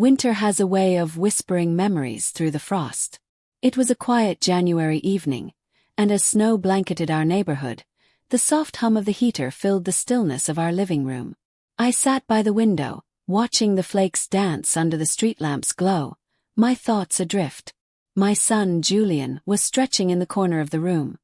Winter has a way of whispering memories through the frost. It was a quiet January evening, and as snow blanketed our neighborhood, the soft hum of the heater filled the stillness of our living room. I sat by the window, watching the flakes dance under the street lamp's glow, my thoughts adrift. My son, Julian, was stretching in the corner of the room,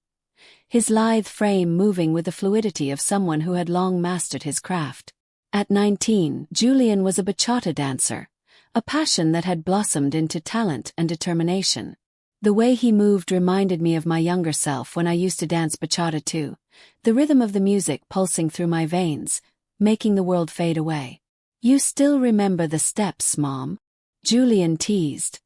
his lithe frame moving with the fluidity of someone who had long mastered his craft. At 19, Julian was a bachata dancer, a passion that had blossomed into talent and determination. The way he moved reminded me of my younger self when I used to dance bachata too, the rhythm of the music pulsing through my veins, making the world fade away. "You still remember the steps, Mom?" Julian teased,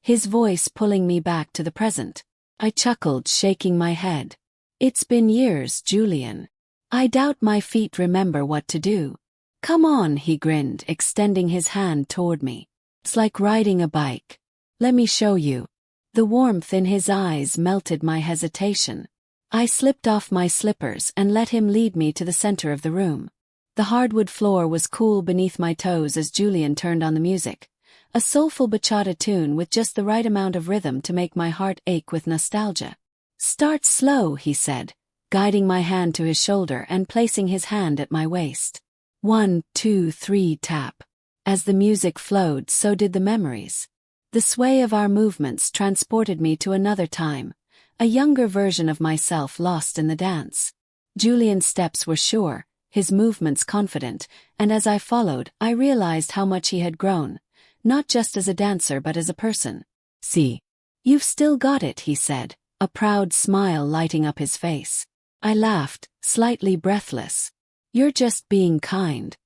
his voice pulling me back to the present. I chuckled, shaking my head. "It's been years, Julian. I doubt my feet remember what to do." "Come on," he grinned, extending his hand toward me. "It's like riding a bike. Let me show you." The warmth in his eyes melted my hesitation. I slipped off my slippers and let him lead me to the center of the room. The hardwood floor was cool beneath my toes as Julian turned on the music, a soulful bachata tune with just the right amount of rhythm to make my heart ache with nostalgia. "Start slow," he said, guiding my hand to his shoulder and placing his hand at my waist. 1, 2, 3, tap. As the music flowed, so did the memories. The sway of our movements transported me to another time, a younger version of myself lost in the dance. Julian's steps were sure, his movements confident, and as I followed, I realized how much he had grown, not just as a dancer but as a person. "See, you've still got it," he said, a proud smile lighting up his face. I laughed, slightly breathless. "You're just being kind."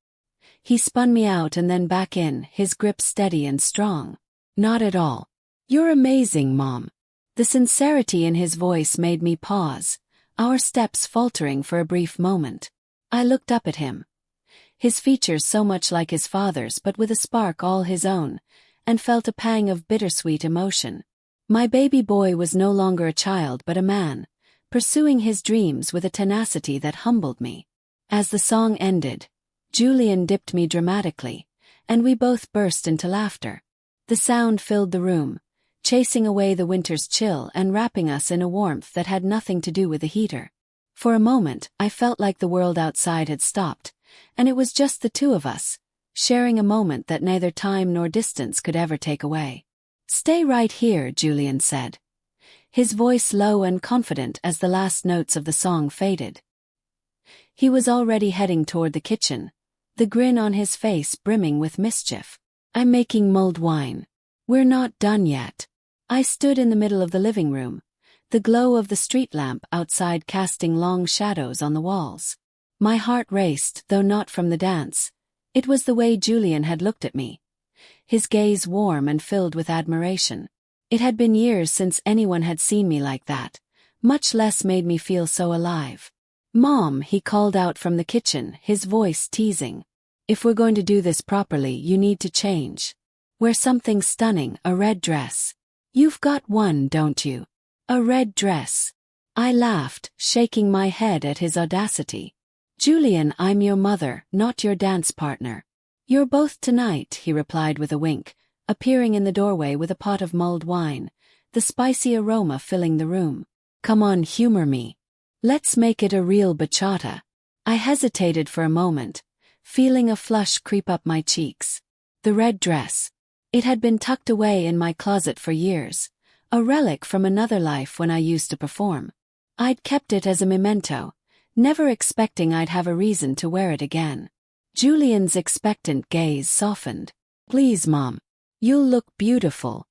He spun me out and then back in, his grip steady and strong. "Not at all. You're amazing, Mom." The sincerity in his voice made me pause, our steps faltering for a brief moment. I looked up at him, his features so much like his father's but with a spark all his own, and felt a pang of bittersweet emotion. My baby boy was no longer a child but a man, pursuing his dreams with a tenacity that humbled me. As the song ended, Julian dipped me dramatically, and we both burst into laughter. The sound filled the room, chasing away the winter's chill and wrapping us in a warmth that had nothing to do with the heater. For a moment, I felt like the world outside had stopped, and it was just the two of us, sharing a moment that neither time nor distance could ever take away. "Stay right here," Julian said, his voice low and confident as the last notes of the song faded. He was already heading toward the kitchen, the grin on his face brimming with mischief. "I'm making mulled wine. We're not done yet." I stood in the middle of the living room, the glow of the street lamp outside casting long shadows on the walls. My heart raced, though not from the dance. It was the way Julian had looked at me, his gaze warm and filled with admiration. It had been years since anyone had seen me like that, much less made me feel so alive. "Mom," he called out from the kitchen, his voice teasing. "If we're going to do this properly, you need to change. Wear something stunning, a red dress. You've got one, don't you?" "A red dress?" I laughed, shaking my head at his audacity. "Julian, I'm your mother, not your dance partner." "You're both tonight," he replied with a wink, appearing in the doorway with a pot of mulled wine, the spicy aroma filling the room. "Come on, humor me. Let's make it a real bachata." I hesitated for a moment, feeling a flush creep up my cheeks. The red dress. It had been tucked away in my closet for years, a relic from another life when I used to perform. I'd kept it as a memento, never expecting I'd have a reason to wear it again. Julian's expectant gaze softened. "Please, Mom. You'll look beautiful."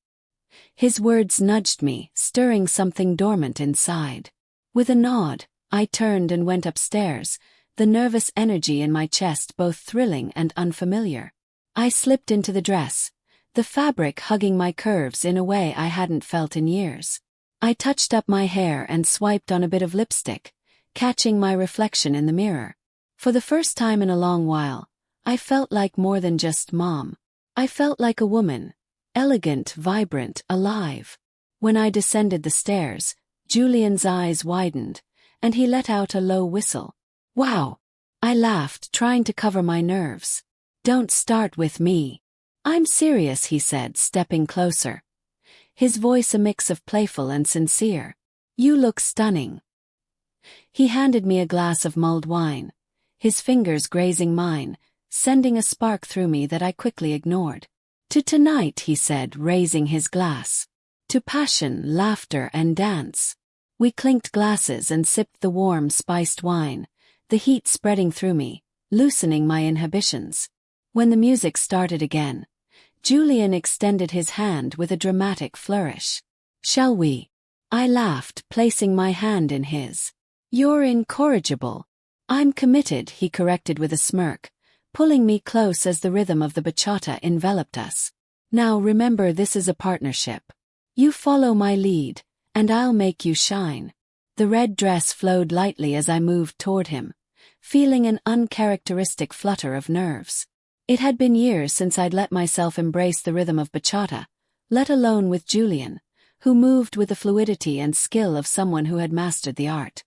His words nudged me, stirring something dormant inside. With a nod, I turned and went upstairs, the nervous energy in my chest both thrilling and unfamiliar. I slipped into the dress, the fabric hugging my curves in a way I hadn't felt in years. I touched up my hair and swiped on a bit of lipstick, catching my reflection in the mirror. For the first time in a long while, I felt like more than just Mom. I felt like a woman, elegant, vibrant, alive. When I descended the stairs, Julian's eyes widened, and he let out a low whistle. "Wow!" I laughed, trying to cover my nerves. "Don't start with me." I'm serious, he said, stepping closer. His voice a mix of playful and sincere. You look stunning. He handed me a glass of mulled wine, his fingers grazing mine, sending a spark through me that I quickly ignored. To tonight, he said, raising his glass. To passion, laughter, and dance. We clinked glasses and sipped the warm, spiced wine, the heat spreading through me, loosening my inhibitions. When the music started again, Julian extended his hand with a dramatic flourish. Shall we? I laughed, placing my hand in his. You're incorrigible. I'm committed, he corrected with a smirk, pulling me close as the rhythm of the bachata enveloped us. Now remember, this is a partnership. You follow my lead, and I'll make you shine. The red dress flowed lightly as I moved toward him, feeling an uncharacteristic flutter of nerves. It had been years since I'd let myself embrace the rhythm of bachata, let alone with Julian, who moved with the fluidity and skill of someone who had mastered the art.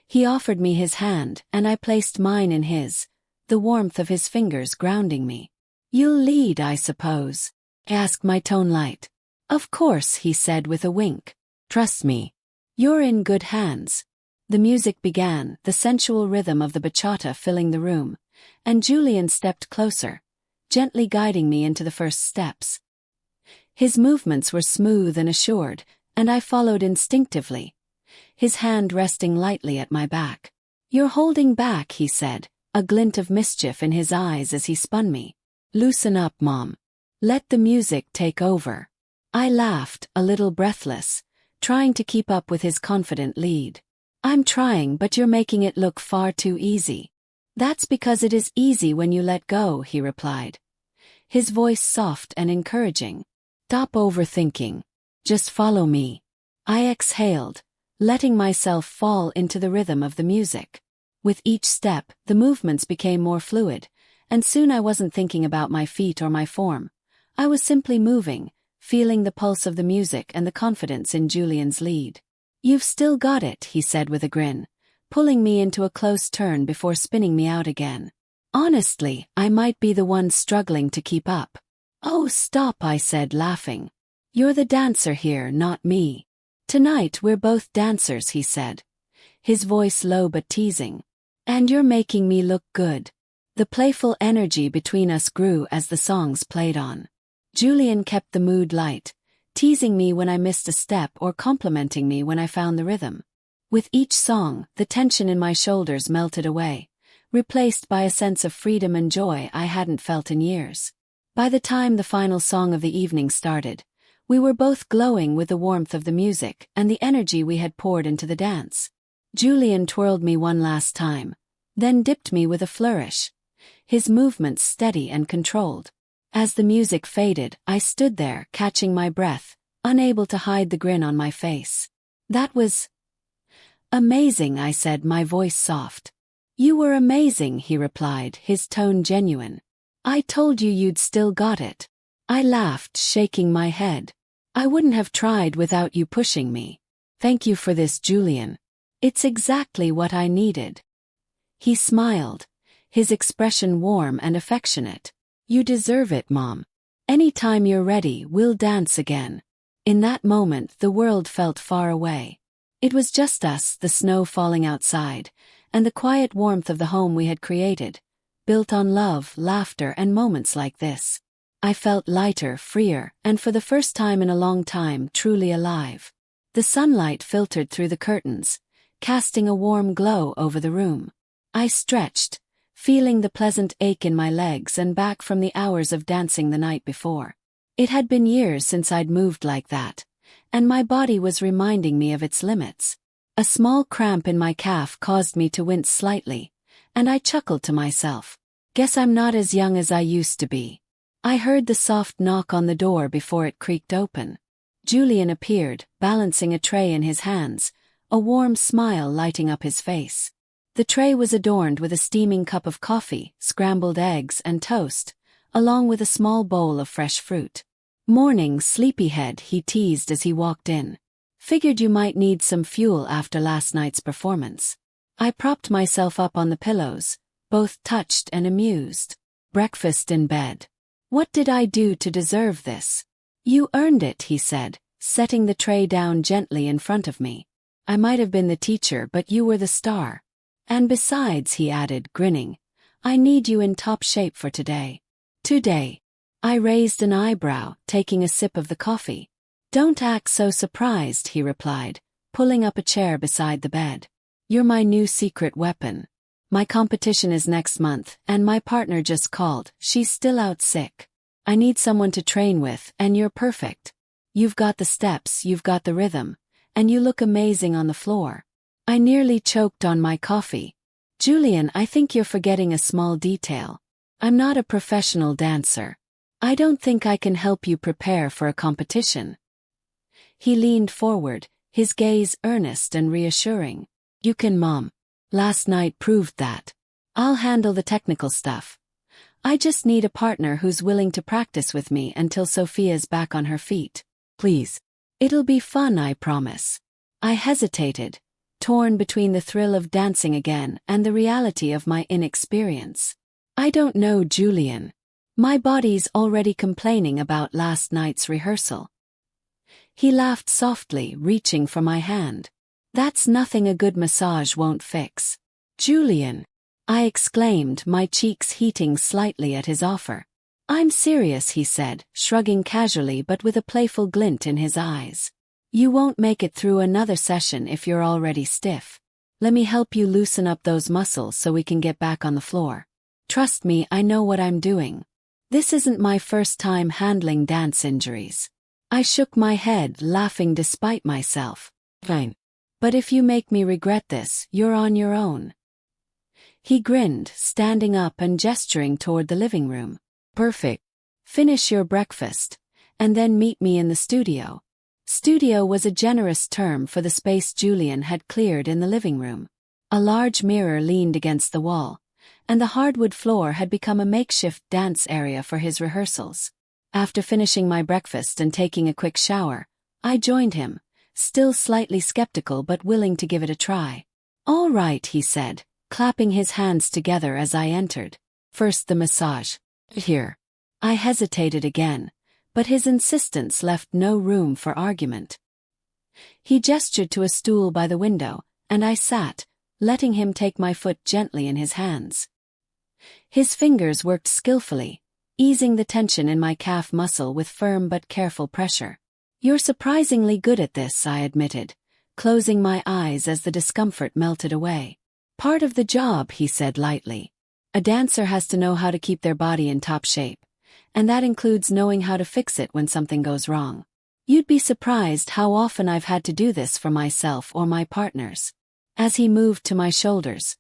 He offered me his hand, and I placed mine in his, the warmth of his fingers grounding me. You'll lead, I suppose? I asked, my tone light. Of course, he said with a wink. Trust me. You're in good hands. The music began, the sensual rhythm of the bachata filling the room, and Julian stepped closer, gently guiding me into the first steps. His movements were smooth and assured, and I followed instinctively, his hand resting lightly at my back. You're holding back, he said, a glint of mischief in his eyes as he spun me. Loosen up, Mom. Let the music take over. I laughed, a little breathless, trying to keep up with his confident lead. I'm trying, but you're making it look far too easy. That's because it is easy when you let go, he replied, his voice soft and encouraging. Stop overthinking. Just follow me. I exhaled, letting myself fall into the rhythm of the music. With each step, the movements became more fluid, and soon I wasn't thinking about my feet or my form. I was simply moving, feeling the pulse of the music and the confidence in Julian's lead. You've still got it, he said with a grin, pulling me into a close turn before spinning me out again. Honestly, I might be the one struggling to keep up. Oh, stop, I said, laughing. You're the dancer here, not me. Tonight we're both dancers, he said, his voice low but teasing. And you're making me look good. The playful energy between us grew as the songs played on. Julian kept the mood light, teasing me when I missed a step or complimenting me when I found the rhythm. With each song, the tension in my shoulders melted away, replaced by a sense of freedom and joy I hadn't felt in years. By the time the final song of the evening started, we were both glowing with the warmth of the music and the energy we had poured into the dance. Julian twirled me one last time, then dipped me with a flourish, his movements steady and controlled. As the music faded, I stood there, catching my breath, unable to hide the grin on my face. That was amazing, I said, my voice soft. You were amazing, he replied, his tone genuine. I told you you'd still got it. I laughed, shaking my head. I wouldn't have tried without you pushing me. Thank you for this, Julian. It's exactly what I needed. He smiled, his expression warm and affectionate. You deserve it, Mom. Anytime you're ready, we'll dance again. In that moment, the world felt far away. It was just us, the snow falling outside, and the quiet warmth of the home we had created, built on love, laughter, and moments like this. I felt lighter, freer, and for the first time in a long time, truly alive. The sunlight filtered through the curtains, casting a warm glow over the room. I stretched, feeling the pleasant ache in my legs and back from the hours of dancing the night before. It had been years since I'd moved like that, and my body was reminding me of its limits. A small cramp in my calf caused me to wince slightly, and I chuckled to myself. Guess I'm not as young as I used to be. I heard the soft knock on the door before it creaked open. Julian appeared, balancing a tray in his hands, a warm smile lighting up his face. The tray was adorned with a steaming cup of coffee, scrambled eggs, and toast, along with a small bowl of fresh fruit. Morning, sleepyhead, he teased as he walked in. Figured you might need some fuel after last night's performance. I propped myself up on the pillows, both touched and amused. Breakfast in bed. What did I do to deserve this? You earned it, he said, setting the tray down gently in front of me. I might have been the teacher, but you were the star. And besides, he added, grinning, I need you in top shape for today. Today? I raised an eyebrow, taking a sip of the coffee. Don't act so surprised, he replied, pulling up a chair beside the bed. You're my new secret weapon. My competition is next month, and my partner just called. She's still out sick. I need someone to train with, and you're perfect. You've got the steps, you've got the rhythm, and you look amazing on the floor. I nearly choked on my coffee. Julian, I think you're forgetting a small detail. I'm not a professional dancer. I don't think I can help you prepare for a competition. He leaned forward, his gaze earnest and reassuring. You can, Mom. Last night proved that. I'll handle the technical stuff. I just need a partner who's willing to practice with me until Sophia's back on her feet. Please. It'll be fun, I promise. I hesitated, torn between the thrill of dancing again and the reality of my inexperience. I don't know, Julian. My body's already complaining about last night's rehearsal. He laughed softly, reaching for my hand. That's nothing a good massage won't fix. Julian, I exclaimed, my cheeks heating slightly at his offer. I'm serious, he said, shrugging casually but with a playful glint in his eyes. You won't make it through another session if you're already stiff. Let me help you loosen up those muscles so we can get back on the floor. Trust me, I know what I'm doing. This isn't my first time handling dance injuries. I shook my head, laughing despite myself. Fine. But if you make me regret this, you're on your own. He grinned, standing up and gesturing toward the living room. Perfect. Finish your breakfast, and then meet me in the studio. Studio was a generous term for the space Julian had cleared in the living room. A large mirror leaned against the wall, and the hardwood floor had become a makeshift dance area for his rehearsals. After finishing my breakfast and taking a quick shower, I joined him, still slightly skeptical but willing to give it a try. All right, he said, clapping his hands together as I entered. First the massage. Here. I hesitated again, but his insistence left no room for argument. He gestured to a stool by the window, and I sat, letting him take my foot gently in his hands. His fingers worked skillfully, easing the tension in my calf muscle with firm but careful pressure. You're surprisingly good at this, I admitted, closing my eyes as the discomfort melted away. Part of the job, he said lightly. A dancer has to know how to keep their body in top shape, and that includes knowing how to fix it when something goes wrong. You'd be surprised how often I've had to do this for myself or my partners. As he moved to my shoulders,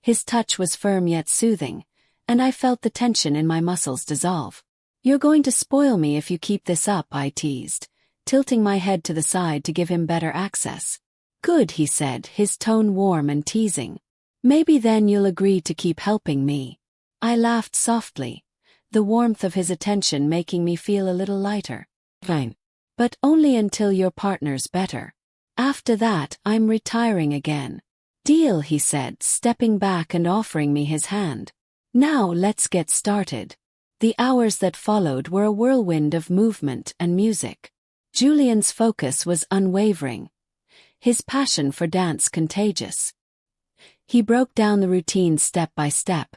his touch was firm yet soothing, and I felt the tension in my muscles dissolve. You're going to spoil me if you keep this up, I teased, tilting my head to the side to give him better access. Good, he said, his tone warm and teasing. Maybe then you'll agree to keep helping me. I laughed softly, the warmth of his attention making me feel a little lighter. Fine. But only until your partner's better. After that, I'm retiring again. Deal, he said, stepping back and offering me his hand. Now let's get started. The hours that followed were a whirlwind of movement and music. Julian's focus was unwavering, his passion for dance contagious. He broke down the routine step by step,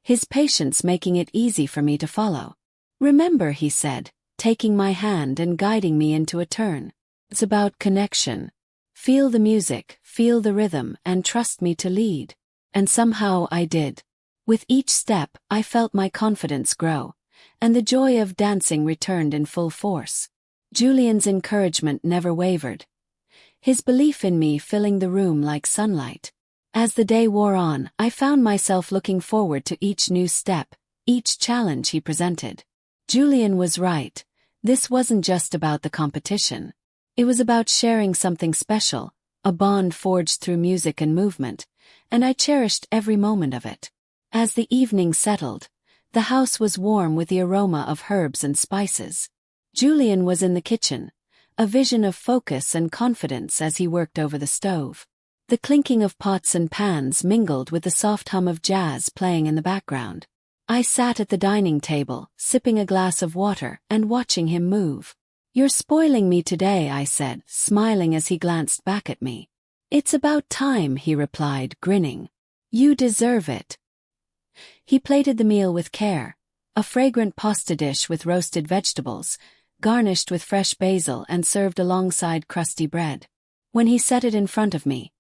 his patience making it easy for me to follow. Remember, he said, taking my hand and guiding me into a turn. It's about connection. Feel the music, feel the rhythm, and trust me to lead. And somehow I did. With each step, I felt my confidence grow, and the joy of dancing returned in full force. Julian's encouragement never wavered, his belief in me filling the room like sunlight. As the day wore on, I found myself looking forward to each new step, each challenge he presented. Julian was right. This wasn't just about the competition. It was about sharing something special, a bond forged through music and movement, and I cherished every moment of it. As the evening settled, the house was warm with the aroma of herbs and spices. Julian was in the kitchen, a vision of focus and confidence as he worked over the stove. The clinking of pots and pans mingled with the soft hum of jazz playing in the background. I sat at the dining table, sipping a glass of water and watching him move. "You're spoiling me today," I said, smiling as he glanced back at me. "It's about time," he replied, grinning. "You deserve it." He plated the meal with care, a fragrant pasta dish with roasted vegetables, garnished with fresh basil and served alongside crusty bread. When he set it in front of me,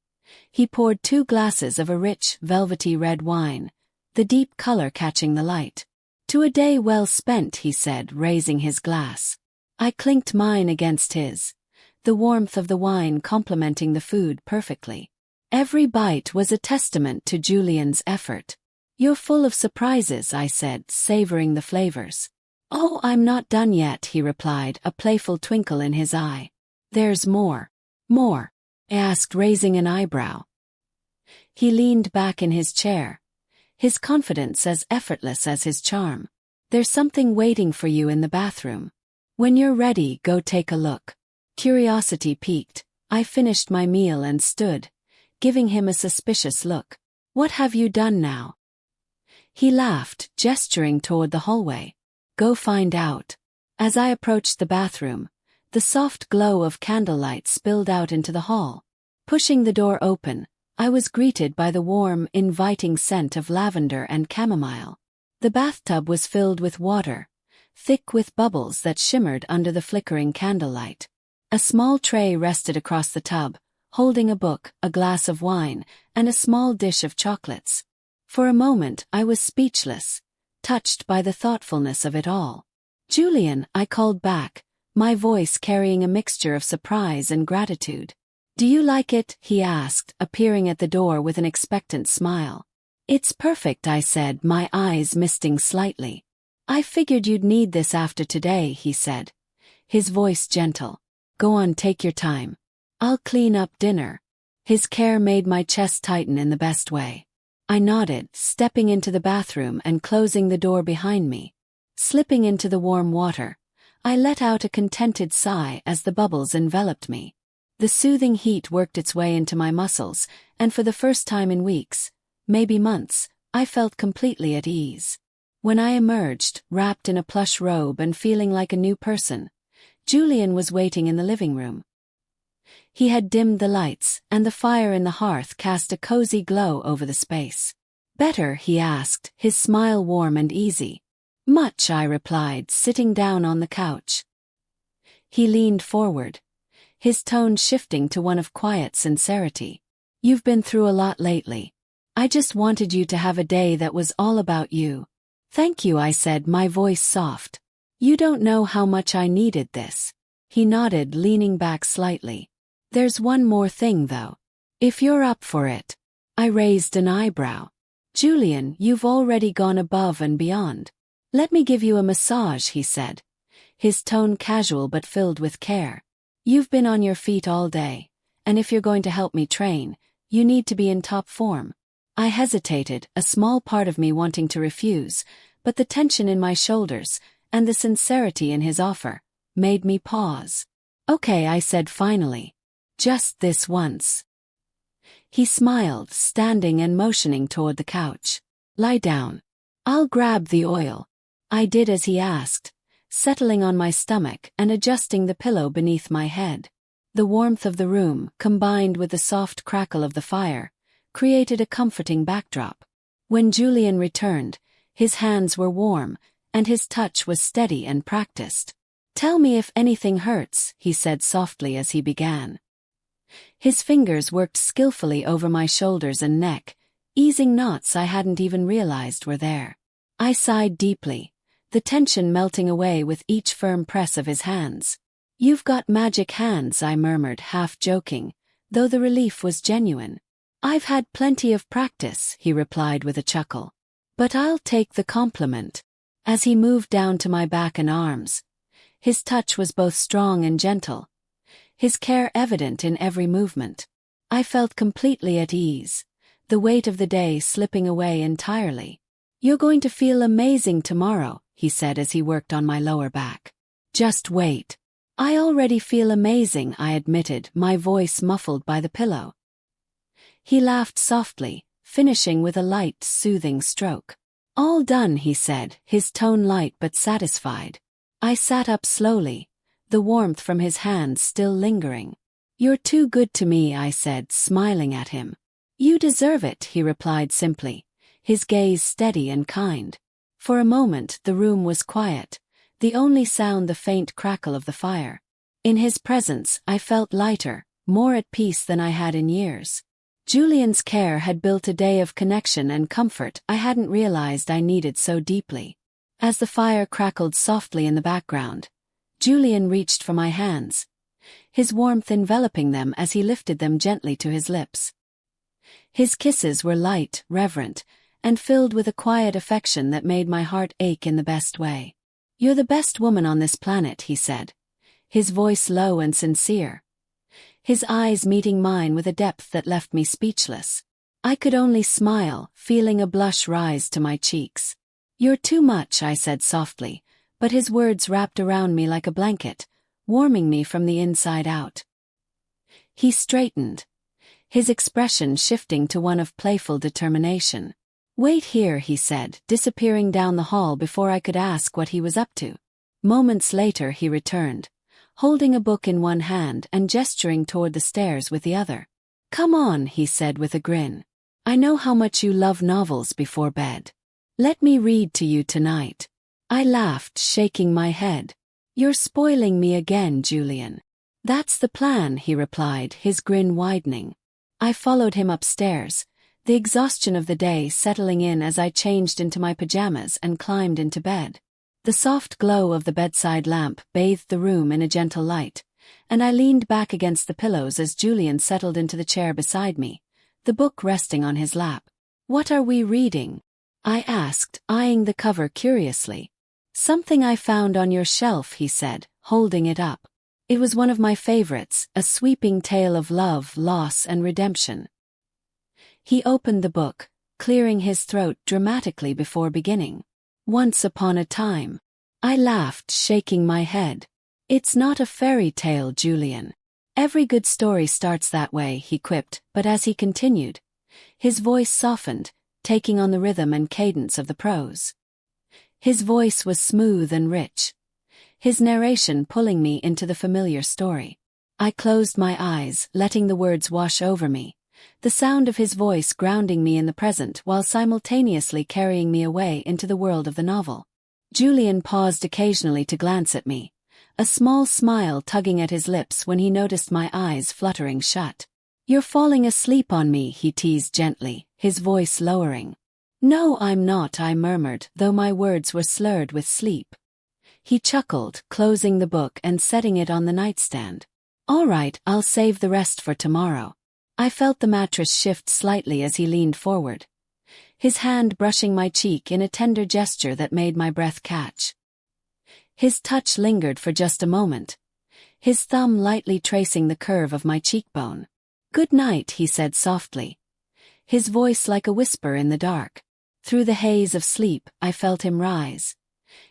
he poured 2 glasses of a rich, velvety red wine, the deep color catching the light. "To a day well spent," he said, raising his glass. I clinked mine against his, the warmth of the wine complementing the food perfectly. Every bite was a testament to Julian's effort. "You're full of surprises," I said, savoring the flavors. "Oh, I'm not done yet," he replied, a playful twinkle in his eye. "There's more." "More?" I asked, raising an eyebrow. He leaned back in his chair, his confidence as effortless as his charm. "There's something waiting for you in the bathroom. When you're ready, go take a look." Curiosity piqued, I finished my meal and stood, giving him a suspicious look. "What have you done now?" He laughed, gesturing toward the hallway. "Go find out." As I approached the bathroom, the soft glow of candlelight spilled out into the hall. Pushing the door open, I was greeted by the warm, inviting scent of lavender and chamomile. The bathtub was filled with water, thick with bubbles that shimmered under the flickering candlelight. A small tray rested across the tub, holding a book, a glass of wine, and a small dish of chocolates. For a moment I was speechless, touched by the thoughtfulness of it all. "Julian," I called back, my voice carrying a mixture of surprise and gratitude. "Do you like it?" he asked, appearing at the door with an expectant smile. "It's perfect," I said, my eyes misting slightly. "I figured you'd need this after today," he said, his voice gentle. "Go on, take your time. I'll clean up dinner." His care made my chest tighten in the best way. I nodded, stepping into the bathroom and closing the door behind me. Slipping into the warm water, I let out a contented sigh as the bubbles enveloped me. The soothing heat worked its way into my muscles, and for the first time in weeks, maybe months, I felt completely at ease. When I emerged, wrapped in a plush robe and feeling like a new person, Julian was waiting in the living room. He had dimmed the lights, and the fire in the hearth cast a cozy glow over the space. "Better?" he asked, his smile warm and easy. "Much," I replied, sitting down on the couch. He leaned forward, his tone shifting to one of quiet sincerity. "You've been through a lot lately. I just wanted you to have a day that was all about you." "Thank you," I said, my voice soft. "You don't know how much I needed this." He nodded, leaning back slightly. "There's one more thing, though. If you're up for it." I raised an eyebrow. "Julian, you've already gone above and beyond. Let me give you a massage," he said, his tone casual but filled with care. "You've been on your feet all day, and if you're going to help me train, you need to be in top form." I hesitated, a small part of me wanting to refuse, but the tension in my shoulders, and the sincerity in his offer, made me pause. "Okay," I said finally. "Just this once." He smiled, standing and motioning toward the couch. "Lie down. I'll grab the oil." I did as he asked, settling on my stomach and adjusting the pillow beneath my head. The warmth of the room, combined with the soft crackle of the fire, created a comforting backdrop. When Julian returned, his hands were warm, and his touch was steady and practiced. "Tell me if anything hurts," he said softly as he began. His fingers worked skillfully over my shoulders and neck, easing knots I hadn't even realized were there. I sighed deeply, the tension melting away with each firm press of his hands. "You've got magic hands," I murmured, half joking, though the relief was genuine. "I've had plenty of practice," he replied with a chuckle. "But I'll take the compliment." As he moved down to my back and arms, his touch was both strong and gentle, his care evident in every movement. I felt completely at ease, the weight of the day slipping away entirely. "You're going to feel amazing tomorrow," he said as he worked on my lower back. "Just wait." "I already feel amazing," I admitted, my voice muffled by the pillow. He laughed softly, finishing with a light, soothing stroke. All done, he said, his tone light but satisfied. I sat up slowly, the warmth from his hands still lingering. You're too good to me, I said, smiling at him. You deserve it, he replied simply, his gaze steady and kind. For a moment the room was quiet, the only sound the faint crackle of the fire. In his presence I felt lighter, more at peace than I had in years. Julian's care had built a day of connection and comfort I hadn't realized I needed so deeply. As the fire crackled softly in the background, Julian reached for my hands, his warmth enveloping them as he lifted them gently to his lips. His kisses were light, reverent, and filled with a quiet affection that made my heart ache in the best way. You're the best woman on this planet, he said, his voice low and sincere, his eyes meeting mine with a depth that left me speechless. I could only smile, feeling a blush rise to my cheeks. You're too much, I said softly, but his words wrapped around me like a blanket, warming me from the inside out. He straightened, his expression shifting to one of playful determination. Wait here, he said, disappearing down the hall before I could ask what he was up to. Moments later he returned, holding a book in one hand and gesturing toward the stairs with the other. Come on, he said with a grin. I know how much you love novels before bed. Let me read to you tonight. I laughed, shaking my head. You're spoiling me again, Julian. That's the plan, he replied, his grin widening. I followed him upstairs, the exhaustion of the day settling in as I changed into my pajamas and climbed into bed. The soft glow of the bedside lamp bathed the room in a gentle light, and I leaned back against the pillows as Julian settled into the chair beside me, the book resting on his lap. What are we reading? I asked, eyeing the cover curiously. Something I found on your shelf, he said, holding it up. It was one of my favorites, a sweeping tale of love, loss, and redemption. He opened the book, clearing his throat dramatically before beginning. Once upon a time. I laughed, shaking my head. It's not a fairy tale, Julian. Every good story starts that way, he quipped, but as he continued, his voice softened, taking on the rhythm and cadence of the prose. His voice was smooth and rich, his narration pulling me into the familiar story. I closed my eyes, letting the words wash over me, the sound of his voice grounding me in the present while simultaneously carrying me away into the world of the novel. Julian paused occasionally to glance at me, a small smile tugging at his lips when he noticed my eyes fluttering shut. You're falling asleep on me, he teased gently, his voice lowering. No, I'm not, I murmured, though my words were slurred with sleep. He chuckled, closing the book and setting it on the nightstand. All right, I'll save the rest for tomorrow. I felt the mattress shift slightly as he leaned forward, his hand brushing my cheek in a tender gesture that made my breath catch. His touch lingered for just a moment, his thumb lightly tracing the curve of my cheekbone. Good night, he said softly, his voice like a whisper in the dark. Through the haze of sleep, I felt him rise,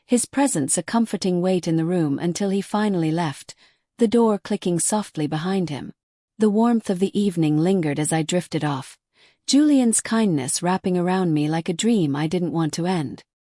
his presence a comforting weight in the room until he finally left, the door clicking softly behind him. The warmth of the evening lingered as I drifted off, Julian's kindness wrapping around me like a dream I didn't want to end.